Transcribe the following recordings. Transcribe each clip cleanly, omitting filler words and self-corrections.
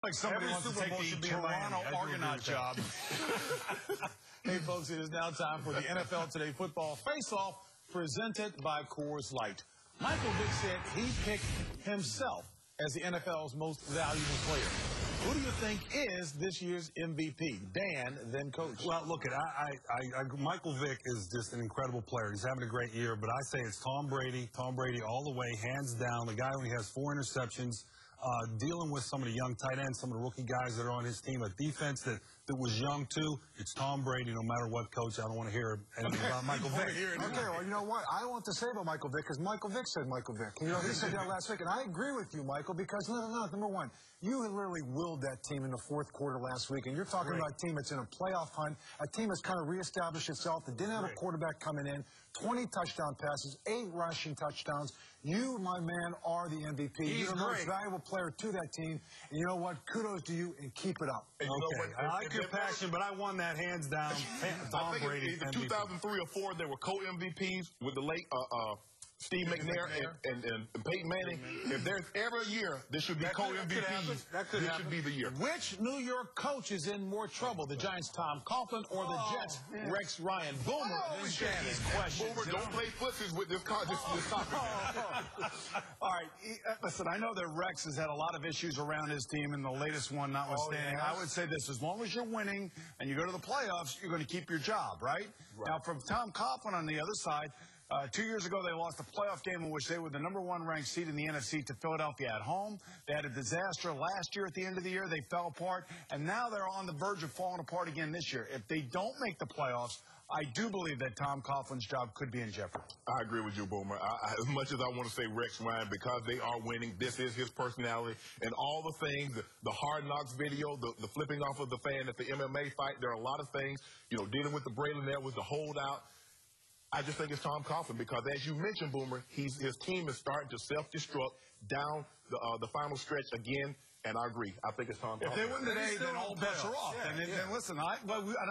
Like somebody wants to take the Toronto Argonaut job. Hey, folks, it is now time for the NFL Today Football Face-Off presented by Coors Light. Michael Vick said he picked himself as the NFL's most valuable player. Who do you think is this year's MVP? Dan, then coach. Well, look, Michael Vick is just an incredible player. He's having a great year, but I say it's Tom Brady. Tom Brady all the way, hands down. The guy only has 4 interceptions. Dealing with some of the young tight ends, some of the rookie guys that are on his team, a defense that was young too. It's Tom Brady no matter what, coach. I don't want to hear anything about Michael Vick. Okay, well, you know what? I don't want to say about Michael Vick because Michael Vick said Michael Vick. You know, he said that last week, and I agree with you, Michael, because number one, you literally willed that team in the fourth quarter last week, and you're talking about a team that's in a playoff hunt, a team that's kind of reestablished itself, that didn't have a quarterback coming in, 20 touchdown passes, 8 rushing touchdowns. You, my man, are the MVP. You're the most valuable player to that team. And you know what? Kudos to you, and keep it up. Okay. I like your passion, but I won that hands down. Tom Brady. In 2003 or 4, there were co-MVPs with the late Steve McNair and Peyton Manning. If there's ever a year, this should be co-MVPs. This should be the year. Which New York coach is in more trouble? The Giants' Tom Coughlin or the Jets' Rex Ryan? Boomer, these questions. Boomer, don't play footsies with this topic. All right, listen, I know that Rex has had a lot of issues around his team, and the latest one notwithstanding. I would say this: as long as you're winning and you go to the playoffs, you're going to keep your job, right? Now, from Tom Coughlin on the other side, 2 years ago, they lost a playoff game in which they were the #1 ranked seed in the NFC to Philadelphia at home. They had a disaster last year at the end of the year. They fell apart, and now they're on the verge of falling apart again this year. If they don't make the playoffs, I do believe that Tom Coughlin's job could be in jeopardy. I agree with you, Boomer. As much as I want to say Rex Ryan, because they are winning, this is his personality, and all the things, the Hard Knocks video, the flipping off of the fan at the MMA fight, there are a lot of things, you know, dealing with the Braylon there was the holdout. I just think it's Tom Coughlin because, as you mentioned, Boomer, his team is starting to self-destruct down the final stretch again, and I agree. I think it's Tom Coughlin. If they win today, then all bets are off. And listen, I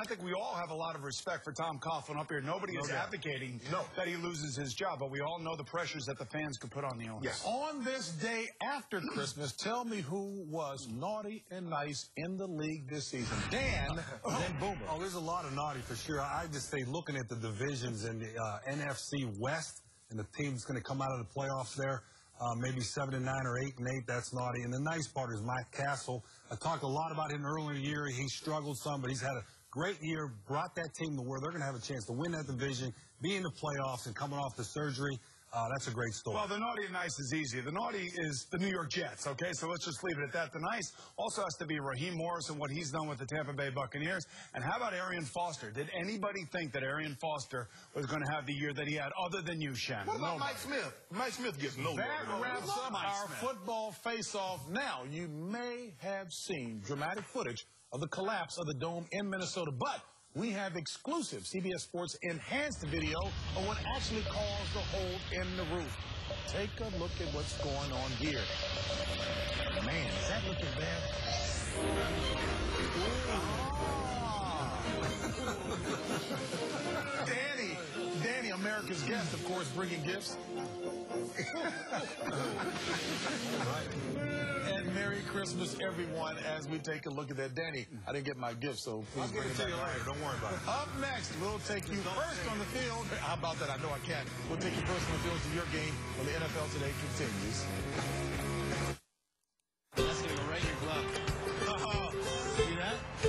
think we all have a lot of respect for Tom Coughlin up here. Nobody is advocating that he loses his job, but we all know the pressures that the fans could put on the owner. Yes. On this day after Christmas, tell me who was naughty and nice in the league this season. Dan, then Boomer. Oh, there's a lot of naughty for sure. I just say looking at the divisions in the NFC West, and the team's going to come out of the playoffs there. Maybe 7-9 or 8-8. That's naughty. And the nice part is Mike Castle. I talked a lot about him earlier in the year. He struggled some, but he's had a great year. Brought that team to where they're going to have a chance to win that division, be in the playoffs, and coming off the surgery. That's a great story. Well, the naughty and nice is easy. The naughty is the New York Jets, okay? So let's just leave it at that. The nice also has to be Raheem Morris and what he's done with the Tampa Bay Buccaneers. And how about Arian Foster? Did anybody think that Arian Foster was going to have the year that he had other than you, Shannon? What about Mike Smith? Mike Smith gets no love. That wraps up our football face-off. Now, you may have seen dramatic footage of the collapse of the dome in Minnesota, but we have exclusive CBS Sports enhanced video of what actually caused the hole in the roof. Take a look at what's going on here. Man, is that looking bad? Danny, America's guest, of course, bringing gifts. And Merry Christmas, everyone, as we take a look at that. Danny, I didn't get my gift, so please bring it to you later. Don't worry about it. Up next, we'll take you first on the field. How about that? I know I can't. We'll take you first on the field to your game when the NFL Today continues.